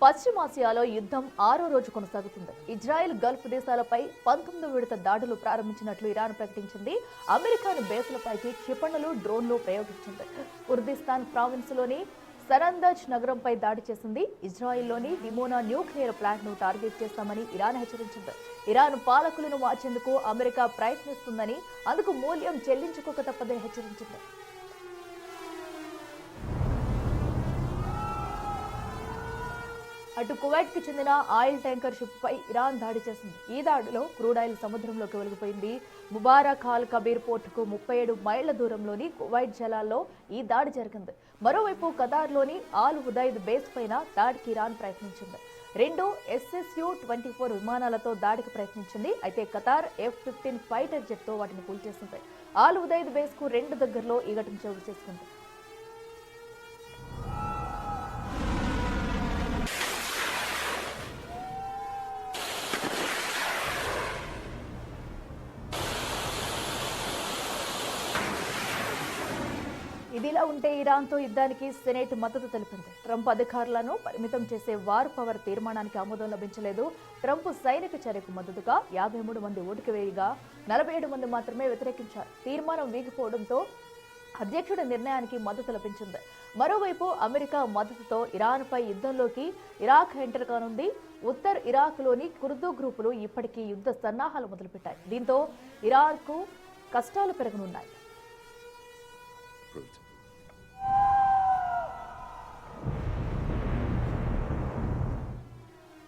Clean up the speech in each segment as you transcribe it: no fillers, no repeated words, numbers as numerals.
పశ్చిమాసియాలో యుద్ధం 6వ రోజు కొనసాగుతుంది. ఇజ్రాయెల్ గల్ఫ్ దేశాలపై 19వ విడత దాడులు ప్రారంభించినట్లు ఇరాన్ ప్రకటించింది. అమెరికాను బేసులపైకి క్షిపణులు, డ్రోన్లు ప్రయోగించింది. కుర్దిస్తాన్ ప్రావిన్స్లోని సరందజ్ నగరంపై దాడి చేసింది. ఇజ్రాయెల్లోని డిమోనా న్యూక్లియర్ ప్లాంట్ను టార్గెట్ చేస్తామని ఇరాన్ హెచ్చరించింది. ఇరాన్ పాలకులను మార్చేందుకు అమెరికా ప్రయత్నిస్తుందని, అందుకు మూల్యం చెల్లించుకోక తప్పదని హెచ్చరించింది. అటు కువైట్ కి చెందిన ఆయిల్ ట్యాంకర్ షిప్ పై ఇరాన్ దాడి చేసింది. ఈ దాడిలో క్రూడ్ ఆయిల్ సముద్రంలోకి వెలిగిపోయింది. ముబారక్ అల్ కబీర్ పోర్టుకు 37 మైళ్ల దూరంలోని కువైట్ జలాల్లో ఈ దాడి జరిగింది. మరోవైపు ఖతార్లోని ఆల్ హుదైద్ బేస్ పైన దాడికి ఇరాన్ ప్రయత్నించింది. 2 SSU-24 విమానాలతో దాడికి ప్రయత్నించింది. అయితే ఖతార్ F-15 ఫైటర్ జెట్ తో వాటిని కూల్చేసింది. ఆల్ హుదైద్ బేస్ కు 2 దగ్గరలో ఈ ఘటన చోటు చేసుకుంది. ఇదిలా ఉంటే ఇరాన్తో యుద్ధానికి సెనేట్ మద్దతు తెలిపింది. ట్రంప్ అధికారులను పరిమితం చేసే వార్ పవర్ తీర్మానానికి ఆమోదం లభించలేదు. ట్రంప్ సైనిక చర్యకు మద్దతుగా 53 మంది ఓటుకు వేయగా 47 మంది మాత్రమే వ్యతిరేకించారు. తీర్మానం వీగిపోవడంతో అధ్యక్షుడి నిర్ణయానికి మద్దతు లభించింది. మరోవైపు అమెరికా మద్దతుతో ఇరాన్పై యుద్ధంలోకి ఇరాక్ ఎంటర్ కానుంది. ఉత్తర్ ఇరాక్లోని కుర్దు గ్రూపులు ఇప్పటికీ యుద్ధ సన్నాహాలు మొదలుపెట్టాయి. దీంతో ఇరాన్కు కష్టాలు పెరగనున్నాయి.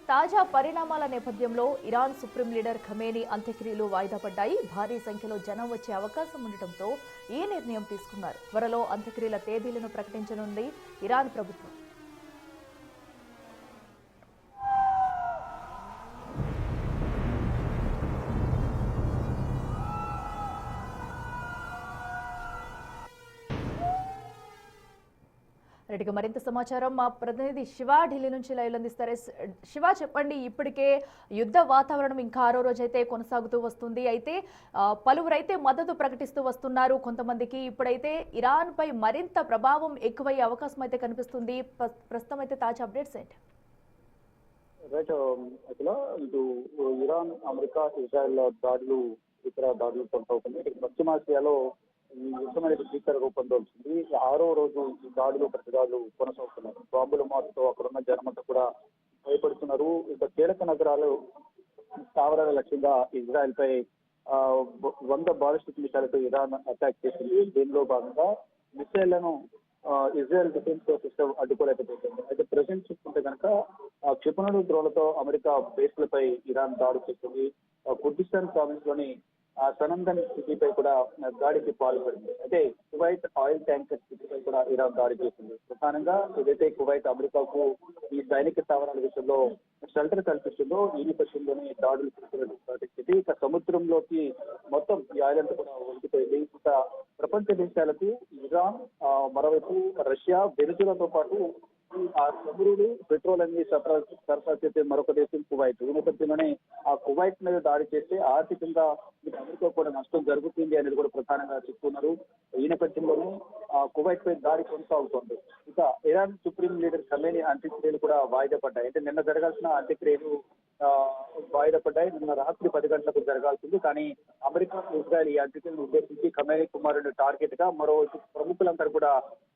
తాజా పరిణామాల నేపథ్యంలో ఇరాన్ సుప్రీం లీడర్ ఖమేనీ అంత్యక్రియలు వాయిదా పడ్డాయి. భారీ సంఖ్యలో జనం వచ్చే అవకాశం ఉండటంతో ఈ నిర్ణయం తీసుకున్నారు. త్వరలో అంత్యక్రియల తేదీలను ప్రకటించనుంది ఇరాన్ ప్రభుత్వం. రెడ్డిగా మరింత సమాచారం మా ప్రతినిధి శివ ఢిల్లీ నుంచి లైవ్ అందిస్తారు. శివ, చెప్పండి, ఇప్పటికే యుద్ధ వాతావరణం ఇంకా 6వ రోజు అయితే కొనసాగుతూ వస్తుంది. అయితే పలువురైతే మద్దతు ప్రకటిస్తూ వస్తున్నారు. కొంతమందికి ఇప్పుడైతే ఇరాన్ పై మరింత ప్రభావం ఎక్కువయ్యే అవకాశం అయితే కనిపిస్తుంది. ప్రస్తుతం అయితే తాజా అప్డేట్స్ ఏంటి? రైట్ ఇటు ఇరాన్, అమెరికా, ఇజ్రాయెల్ దాడులు, ఇతర దాడులు కొనసాగుతుంది. పశ్చిమాసియాలో ఈ యుద్ధం అనేది భీకర రూపంలో వచ్చింది. 6వ రోజు ఈ దాడులు, ప్రతిదాడులు కొనసాగుతున్నారు. బాంబుల మాటతో అక్కడున్న జనమంతా కూడా భయపడుతున్నారు. ఇక కీలక నగరాలు, స్థావరాల లక్ష్యంగా ఇజ్రాయెల్ పై 100 బాలిస్టిక్ మిసైళ్లతో ఇరాన్ అటాక్ చేసింది. దీనిలో భాగంగా మిసైళ్లను ఇజ్రాయెల్ డిఫెన్స్ సిస్టమ్ అడ్డుకోలేకపోతుంది. అయితే ప్రెసెంట్ చూసుకుంటే కనుక క్షిపణులు, డ్రోన్లతో అమెరికా బేస్లపై ఇరాన్ దాడి చేసింది. కుర్దిస్తాన్ ప్రావిన్స్ లోని సనందన్ సిటీపై కూడా దాడికి పాల్పడింది. అయితే కువైట్ ఆయిల్ ట్యాంకర్ సిటీపై కూడా ఇరాన్ దాడి చేసింది. ప్రధానంగా ఏదైతే కువైట్ అమెరికాకు ఈ సైనిక స్థావరాల విషయంలో షెల్టర్ కల్పిస్తుందో ఈ నేపథ్యంలోనే దాడులు చేసినటువంటి ఇక సముద్రంలోకి మొత్తం ఈ ఆయిల్ అంతా కూడా ఒలికిపోయింది. ఇక ప్రపంచ దేశాలకు ఇరాన్, మరోవైపు రష్యా, వెనుజులాతో పాటు ఆ చమురులు, పెట్రోల్ అన్ని సరఫరా చేసే మరొక దేశం కువైట్. ఈ నేపథ్యంలోనే ఆ కువైట్ మీద దాడి చేస్తే ఆర్థికంగా అమెరికా కూడా నష్టం జరుగుతుంది అనేది కూడా ప్రధానంగా చెప్తున్నారు. ఈ నేపథ్యంలోనే కువైట్ పై దాడి కొనసాగుతోంది. ఇక ఇరాన్ సుప్రీం లీడర్ ఖమేనీ అంత్యక్రియలు కూడా వాయిదా పడ్డాయి. అంటే నిన్న జరగాల్సిన అంత్యక్రియలు వాయిదా పడ్డాయి. నిన్న రాత్రి 10 గంటలకు జరగాల్సింది. కానీ అమెరికా, ఇజ్రాయెల్ ఈ అంత్యక్రియలను ఉద్దేశించి ఖమేనీ కుమారుడు టార్గెట్ గా మరో ప్రముఖులందరూ కూడా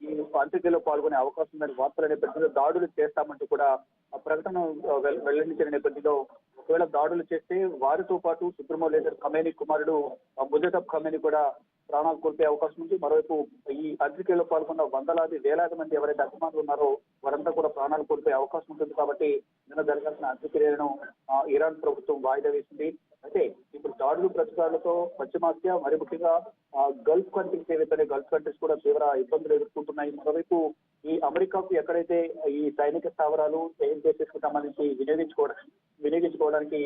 ఈ అంత్యక్రియలో పాల్గొనే అవకాశం ఉందని వార్తల నేపథ్యంలో దాడులు చేస్తామంటూ కూడా ప్రకటన వెల్లడించిన నేపథ్యంలో ఒకవేళ దాడులు చేస్తే వారితో పాటు సుప్రీం లీడర్ ఖమేనీ కుమారుడు ముజతబ్ ఖమేనీ కూడా ప్రాణాలు కోల్పోయే అవకాశం ఉంది. మరోవైపు ఈ అంత్యక్రియలో పాల్గొన్న వేలాది మంది ఎవరైతే అభిమానులు ఉన్నారో వారంతా కూడా ప్రాణాలు కోల్పోయే అవకాశం ఉంటుంది. కాబట్టి నిన్న జరగాల్సిన అంత్యక్రియలను ఇరాన్ ప్రభుత్వం వాయిదా వేసింది. అయితే ఇప్పుడు దాడులు, ప్రతిదాడులతో పశ్చిమాసియా, మరి ముఖ్యంగా గల్ఫ్ కంట్రీస్ ఏవైతే గల్ఫ్ కంట్రీస్ కూడా తీవ్ర ఇబ్బందులు ఎదుర్కొంటున్నాయి. మరోవైపు ఈ అమెరికాకు ఎక్కడైతే ఈ సైనిక స్థావరాలు, ఎయిర్ బేసెస్ కు సంబంధించి వినియోగించుకోవడానికి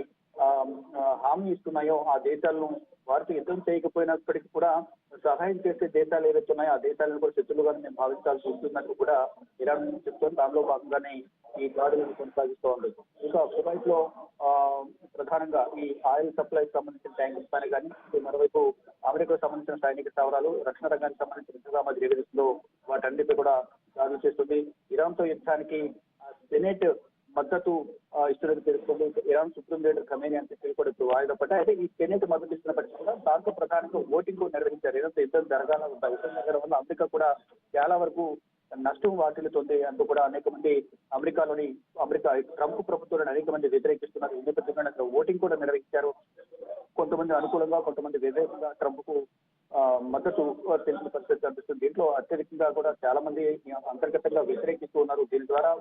హామీ ఇస్తున్నాయో ఆ దేశాలను వారితో యుద్ధం చేయకపోయినప్పటికీ కూడా సహాయం చేసే దేశాలు ఏవైతే ఉన్నాయో ఆ దేశాలను కూడా శత్రులుగా మేము భావించాల్సి ఉంటున్నట్టు కూడా ఇరాన్ చెప్తుంది. దానిలో భాగంగానే ఈ దాడులను కొనసాగిస్తూ ఉంది. ఇంకా కువైట్ లో ప్రధానంగా ఈ ఆయిల్ సప్లై సంబంధించిన ట్యాంకర్స్ పైన కానీ, మరోవైపు అమెరికాకు సంబంధించిన సైనిక స్థావరాలు, రక్షణ రంగానికి సంబంధించిన ఇంతజామాజ్ రిలీజ్ లో వాటన్నిటిపై కూడా దాడులు చేస్తుంది. ఇరాన్ తో యుద్ధానికి సెనేట్ మద్దతు ఇస్తున్నట్టు తెలుస్తుంది. ఇరాన్ సుప్రీం లీడర్ ఖమేని అని చెప్పి కూడా ఇప్పుడు వాయిదా పడ్డాయి. అయితే ఈ సెనేట్ మద్దతు ఇస్తున్నప్పటికీ కూడా దాంట్లో ప్రధానంగా ఓటింగ్ నిర్వహించారు. ఏదైతే యుద్ధం జరగాల యుద్ధం జరగడం వల్ల అమెరికా కూడా చాలా వరకు నష్టం వాటిల్లుతుంది అంటూ కూడా అనేక మంది అమెరికా ట్రంప్ ప్రభుత్వాన్ని అనేక మంది వ్యతిరేకిస్తున్నారు. ఈ నేపథ్యంలో అక్కడ ఓటింగ్ కూడా నిర్వహించారు. కొంతమంది అనుకూలంగా, కొంతమంది వ్యతిరేకంగా ట్రంప్ కు మద్దతు తెలిసిన పరిస్థితి కనిపిస్తుంది. దీంట్లో అత్యధికంగా కూడా చాలా మంది అంతర్గతంగా వ్యతిరేకిస్తూ ఉన్నారు. దీని ద్వారా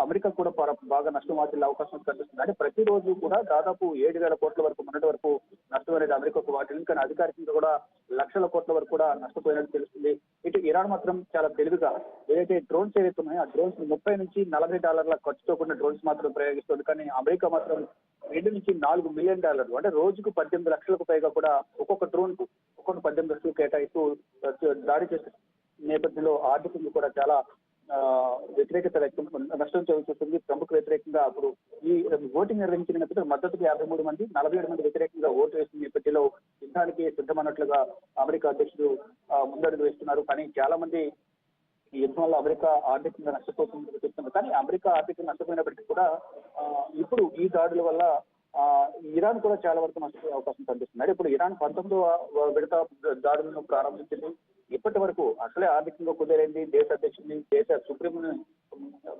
అమెరికా కూడా బాగా నష్టం వాటిల్లే అవకాశం కనిపిస్తుంది. అంటే ప్రతిరోజు కూడా దాదాపు 7,000 కోట్ల వరకు మొన్నటి వరకు నష్టం అనేది అమెరికాకు వాటిల్లింది. కానీ అధికారికంగా కూడా లక్షల కోట్ల వరకు కూడా నష్టపోయినట్టు తెలుస్తుంది. ఇటు ఇరాన్ మాత్రం చాలా తెలివిగా ఏదైతే డ్రోన్స్ ఏవైతే ఉన్నాయో ఆ డ్రోన్స్ $30 నుంచి $40 ఖర్చుతో కూడిన డ్రోన్స్ మాత్రం ప్రయోగిస్తుంది. కానీ అమెరికా మాత్రం $2 నుంచి $4 మిలియన్ అంటే రోజుకు 18 లక్షలకు పైగా కూడా ఒక్కొక్క డ్రోన్ కు 18 లక్షలు కేటాయిస్తూ దాడి చేసే నేపథ్యంలో ఆర్థికంగా కూడా చాలా వ్యతిరేకత నష్టం చవిచూస్తుంది. ట్రంప్ వ్యతిరేకంగా అప్పుడు ఈ ఓటింగ్ నిర్వహించిన నేపథ్యంలో మద్దతుకు 53 మంది, 47 మంది వ్యతిరేకంగా ఓటు వేసిన నేపథ్యంలో యుద్ధానికి సిద్ధమన్నట్లుగా అమెరికా అధ్యక్షుడు ముందడుగు వేస్తున్నారు. కానీ చాలా మంది ఈ యుద్ధం వల్ల అమెరికా ఆర్థికంగా నష్టపోతుందని చెప్తున్నారు. కానీ అమెరికా ఆర్థికంగా నష్టపోయినప్పటికీ కూడా ఇప్పుడు ఈ దాడుల వల్ల ఇరాన్ కూడా చాలా వరకు నష్టపోయే అవకాశం కనిపిస్తుంది. ఇప్పుడు ఇరాన్ 19వ విడత దాడులను ప్రారంభించింది. ఇప్పటి వరకు అసలే ఆర్థికంగా కుదేరైంది. దేశ అధ్యక్షుడిని, దేశ సుప్రీం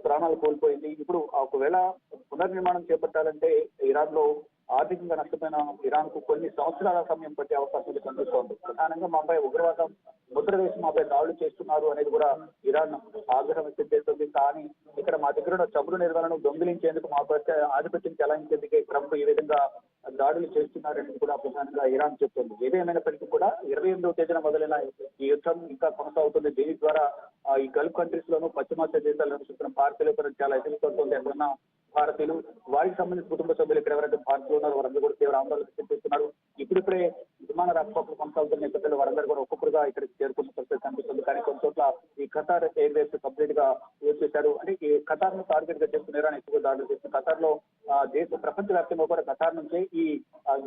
ప్రాణాలు కోల్పోయింది. ఇప్పుడు ఒకవేళ పునర్నిర్మాణం చేపట్టాలంటే ఇరాన్ లో ఆర్థికంగా నష్టపోయిన ఇరాన్ కు కొన్ని సంవత్సరాల సమయం పట్టే అవకాశం కనిపిస్తోంది. ప్రధానంగా మాపై ఉగ్రవాదం ముద్ర వేసి మాపై దాడులు చేస్తున్నారు అనేది కూడా ఇరాన్ ఆగ్రహం వ్యక్తం చేస్తుంది. కానీ ఇక్కడ మా దగ్గర ఉన్న చమురు నిల్వలను దొంగిలించేందుకు మాపై ఆధిపత్యం చెలాయించేందుకే ట్రంప్ ఈ విధంగా దాడులు చేస్తున్నారని కూడా ప్రధానంగా ఇరాన్ చెప్తుంది. ఏదేమైనప్పటికీ కూడా 28వ తేదీన మొదలైన ఈ యుద్ధం ఇంకా కొనసాగుతుంది. దీని ద్వారా ఈ గల్ఫ్ కంట్రీస్ లోను, పశ్చిమాసియా దేశాలను చూస్తున్న భారతీయులు కూడా చాలా ఎదుర్కొంటుంది. ఎక్కడన్నా భారతీయులు, వారికి సంబంధించిన కుటుంబ సభ్యులు ఇక్కడ ఎవరైతే భారతీయులు ఉన్నారో వారందరూ కూడా తీవ్ర ఆందోళన వ్యక్తం చేస్తున్నారు. ఇప్పుడిప్పుడే విమాన రాకపోకలు కొనసాగుతున్న నేపథ్యంలో వారందరూ కూడా ఒక్కొక్కరుగా ఇక్కడికి చేరుకున్న పరిస్థితి కనిపిస్తుంది. కానీ కొన్ని చోట్ల ఈ ఖతార్ ఎయిర్వేస్ కంప్లీట్ గా చేశారు. అంటే ఈ ఖతార్ ను టార్గెట్ గా చేసుకుని ఇరాన్ ఎక్కువగా దాడులు చేస్తుంది. ఖతార్ లో ప్రపంచ వ్యాప్తంగా కూడా ఖతార్ నుంచే ఈ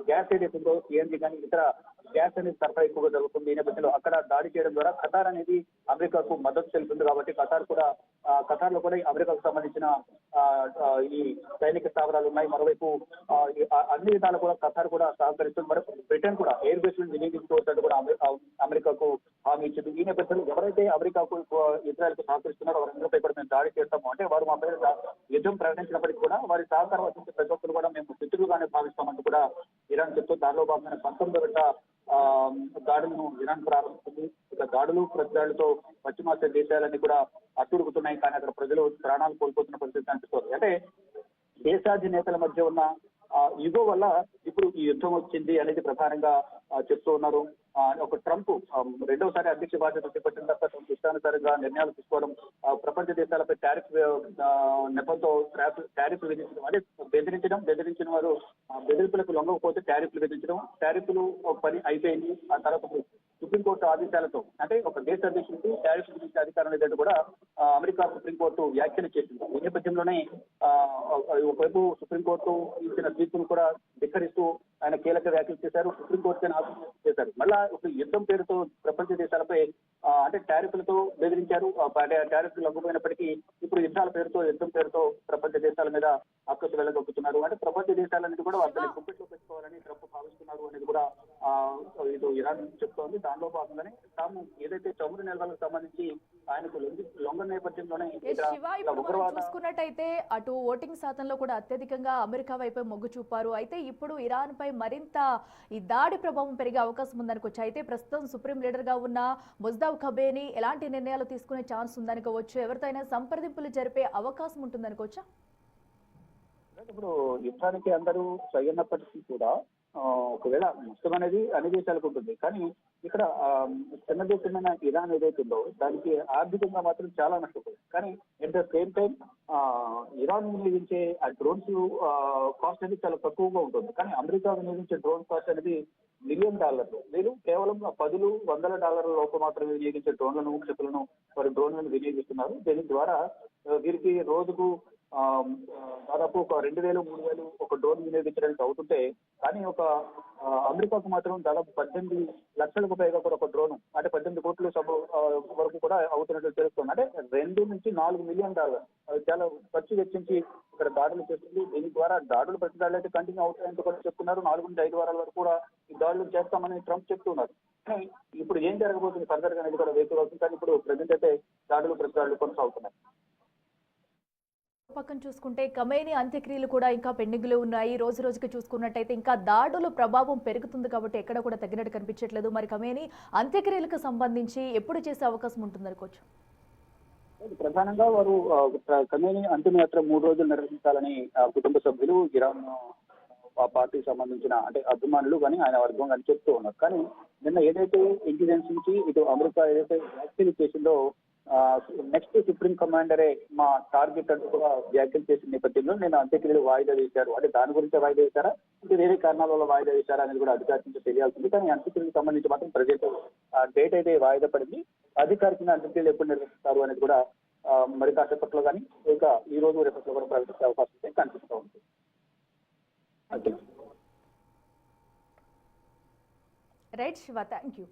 గ్యాస్ ఏదైతే ఉందో సిఎన్జీ కానీ ఇతర గ్యాస్ అనేది సరఫరా ఎక్కువగా జరుగుతుంది. ఈ నేపథ్యంలో అక్కడ దాడి చేయడం ద్వారా ఖతార్ అనేది అమెరికాకు మద్దతు తెలుపుతుంది. కాబట్టి ఖతార్ లో కూడా అమెరికాకు సంబంధించిన ఈ సైనిక స్థావరాలు ఉన్నాయి. మరోవైపు అన్ని విధాలు కూడా ఖతార్ కూడా సహకరిస్తుంది. మరి బ్రిటన్ కూడా ఎయిర్ బేస్ ను వినియోగించుకోవచ్చని కూడా అమెరికాకు హామీ ఇచ్చింది. ఈ నేపథ్యంలో ఎవరైతే అమెరికాకు ఇజ్రాయెల్ కు సహకరిస్తున్నారో వారందరిపై కూడా మేము దాడి చేస్తాము అంటే వారు మా పేరు యుద్ధం ప్రకటించినప్పటికీ కూడా వారి సహకారం అందించే ప్రతి ఒక్కరు కూడా మేము శత్రువుగానే భావిస్తామంటూ కూడా ఇరాన్ చెప్తూ దానిలో భాగమైన 19వ విడత దాడులను ఇరాన్ ప్రారంభిస్తుంది. ఇక దాడులు ప్రతిదాడులతో పశ్చిమాసియా దేశాలన్నీ కూడా అట్టుడుగుతున్నాయి. కానీ అక్కడ ప్రజలు ప్రాణాలు కోల్పోతున్న పరిస్థితి కనిపిస్తుంది. అంటే దేశాధినేతల మధ్య ఉన్న యుగో వల్ల ఇప్పుడు ఈ యుద్ధం వచ్చింది అనేది ప్రధానంగా చెప్తూ ఉన్నారు. ఒక ట్రంప్ రెండవసారి అధ్యక్ష బాధ్యత చేపట్టిన తర్వాత ట్రంప్ ఇష్టానుసారంగా నిర్ణయాలు తీసుకోవడం, ప్రపంచ దేశాలపై టారిఫ్ నెపంతో టారిఫ్లు విధించడం, అంటే బెదిరించిన వారు బెదిరింపులకు లొంగకపోతే టారిఫ్లు విధించడం, టారిఫ్లు పని అయిపోయింది. ఆ తర్వాత సుప్రీంకోర్టు ఆదేశాలతో అంటే ఒక దేశ అధ్యక్షుడికి టారిఫ్ విధించే అధికారం లేదంటూ కూడా అమెరికా సుప్రీంకోర్టు వ్యాఖ్యలు చేసింది. ఈ నేపథ్యంలోనే ఒకవైపు సుప్రీంకోర్టు ఇచ్చిన తీర్పును కూడా ధిక్కరిస్తూ ఆయన కీలక వ్యాఖ్యలు చేశారు. సుప్రీంకోర్టు చేశారు. మళ్ళా ఒక యుద్ధం పేరుతో ప్రపంచ దేశాలపై అంటే టారిఫ్లతో బెదిరించారు. టారిఫ్లు లొంగిపోయినప్పటికీ ఇప్పుడు యుద్ధం పేరుతో ప్రపంచ దేశాల మీద అక్కసు వెళ్ళగొక్కుతున్నారు. అంటే ప్రపంచ దేశాలన్నిటి కూడా వాటిని గుప్పెట్లో పెట్టుకోవాలని ట్రంప్ భావిస్తున్నారు అనేది కూడా ఇది ఇరాన్ చెప్తోంది. దానిలో భాగంగానే తాము ఏదైతే చమురు నిల్వలకు సంబంధించి ఆయనకు లొంగ నేపథ్యంలోనే చూసుకున్నట్టయితే అటు ఓటింగ్ శాతంలో కూడా అత్యధికంగా అమెరికా వైపే మొగ్గు చూపారు. అయితే ఇప్పుడు ఇరాన్ పై మరింత ఈ దాడి ప్రభావం పెరిగే అవకాశం ఉందనుకోవచ్చు. అయితే ప్రస్తుతం సుప్రీం లీడర్ గా ఉన్న ముజ్దాబ్ ఖమేని ఎలాంటి నిర్ణయాలు తీసుకునే ఛాన్స్ ఉందనుకోవచ్చు? ఎవరితో అయినా సంప్రదింపులు జరిపే అవకాశం ఉంటుందనుకోవచ్చా? ఇప్పుడు యుద్ధానికి అందరూ సయ్యన్నప్పటికీ కూడా ఒకవేళ నష్టం అనేది అన్ని దేశాలకు ఉంటుంది. కానీ ఇక్కడ చిన్న దేశమైన ఇరాన్ ఏదైతుందో దానికి ఆర్థికంగా మాత్రం చాలా నష్టపోయింది. కానీ at the same time Iran వినియోగించే ఆ డ్రోన్స్ కాస్ట్ అనేది చాలా తక్కువగా ఉంటుంది. కానీ అమెరికా వినియోగించే డ్రోన్ కాస్ట్ అనేది $1 మిలియన్. వీరు కేవలం $100 లోపు మాత్రమే వినియోగించే డ్రోన్లను, క్షిపణులను వారి డ్రోన్లను వినియోగిస్తున్నారు. దీని ద్వారా వీరికి రోజుకు దాదాపు దాదాపు ఒక 2,000-3,000 ఒక డ్రోన్ వినియోగించడానికి అవుతుంటే, కానీ అమెరికాకు మాత్రం దాదాపు 18 లక్షలకు పైగా కూడా ఒక డ్రోన్ అంటే 18 కోట్ల వరకు కూడా అవుతున్నట్లు తెలుస్తుంది. అంటే $2 నుంచి $4 మిలియన్ చాలా ఖర్చు వెచ్చించి ఇక్కడ దాడులు చేస్తుంది. దీని ద్వారా ప్రతి దాడులు అయితే కంటిన్యూ అవుతాయంటూ కూడా చెప్తున్నారు. 4 నుంచి 5 వారాల వరకు కూడా ఈ దాడులు చేస్తామని ట్రంప్ చెప్తున్నారు. కానీ ఇప్పుడు ఏం జరగబోతుంది ఫర్దర్ గా అనేది కూడా వేచి అవుతుంది. కానీ ఇప్పుడు ప్రజెంట్ అయితే ప్రతి దాడులు కొనసాగుతున్నాయి. పక్కన చూసుకుంటే ఖమేనీ అంత్యక్రియలు కూడా ఇంకా పెండింగ్ లో ఉన్నాయి. రోజు రోజుకి చూసుకున్నట్టయితే ఇంకా దాడుల ప్రభావం పెరుగుతుంది కాబట్టి ఎక్కడ కూడా తగ్గినట్టు కనిపించట్లేదు. మరి ఖమేనీ అంత్యక్రియలకు సంబంధించి ఎప్పుడు చేసే అవకాశం ఉంటుంది అనుకోవచ్చు? ప్రధానంగా వారు ఖమేనీ అంతిమయాత్ర 3 రోజులు నిర్వహించాలని కుటుంబ సభ్యులు, ఇరాన్ ఆ పార్టీకి సంబంధించిన అంటే అభిమానులు కానీ ఆయన వర్గం కానీ చెప్తూ ఉన్నారు. కానీ నిన్న ఏదైతే ఇంటెలిజెన్స్ నుంచి ఇటు అమెరికా ఏదైతే వ్యాఖ్యలు చేసిందో నెక్స్ట్ సుప్రీం కమాండరే మా టార్గెట్ అంటూ కూడా వ్యాఖ్యలు చేసిన నేపథ్యంలో నేను అంత్యక్రియలు వాయిదా వేశారు. అంటే దాని గురించి వాయిదా వేశారా, అంటే వేరే కారణాల వల్ల వాయిదా వేశారా అనేది కూడా అధికారికంగా తెలియాల్సింది. కానీ అంత్యక్రియలకు సంబంధించి మాత్రం ప్రజెంట్ డేట్ అయితే వాయిదా పడింది. అధికారికంగా అంత్యక్రియలు ఎప్పుడు నిర్వహిస్తారు అనేది కూడా మరి కాసేపట్లో కానీ ఇంకా ఈ రోజు రేపట్లో కూడా ప్రకటించే అవకాశం అయితే కనిపిస్తూ ఉంది. Right Shiva, thank you.